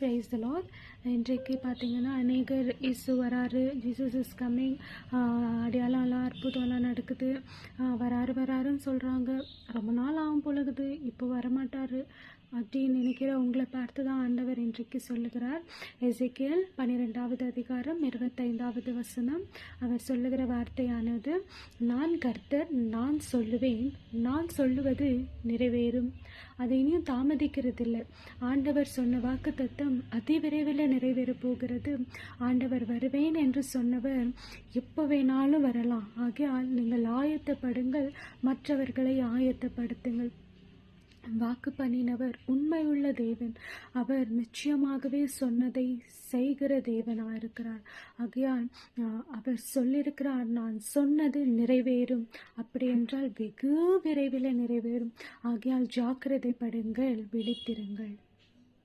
Praise the Lord. இன்றைக்கு பார்த்தீங்கன்னா அநேகர் இயேசு வராரு, ஜீசஸ் இஸ் கம்மிங், அடையாளம்லாம் அற்புதம்லாம் நடக்குது, வராருன்னு சொல்கிறாங்க. ரொம்ப நாள் ஆகும் பொழுது இப்போ வரமாட்டார் அப்படின்னு நினைக்கிற உங்களை பார்த்து தான் ஆண்டவர் இன்றைக்கு சொல்லுகிறார். எசேக்கியேல் 12வது அதிகாரம் 25வது வசனம். அவர் சொல்லுகிற வார்த்தையானது, நான் கர்த்தர், நான் சொல்லுவேன், நான் சொல்லுவது நிறைவேறும். அதை இனியும் தாமதிக்கிறதில்லை. ஆண்டவர் சொன்ன வாக்கு தத்தம் அதிவிரைவில் நிறைவேற போகிறது. ஆண்டவர் வருவேன் என்று சொன்னவர் எப்போ வேணாலும் வரலாம். ஆகையால் நீங்கள் ஆயத்தப்படுங்கள், மற்றவர்களை ஆயத்தப்படுத்துங்கள். வாக்கு பண்ணினவர் உண்மையுள்ள தேவன். அவர் நிச்சயமாகவே சொன்னதை செய்கிற தேவனாக இருக்கிறார். ஆகையால் அவர் சொல்லியிருக்கிறார், நான் சொன்னது நிறைவேறும். அப்படி என்றால் வெகு விரைவில் நிறைவேறும். ஆகையால் ஜாக்கிரதைப்படுங்கள், விழித்திருங்கள்.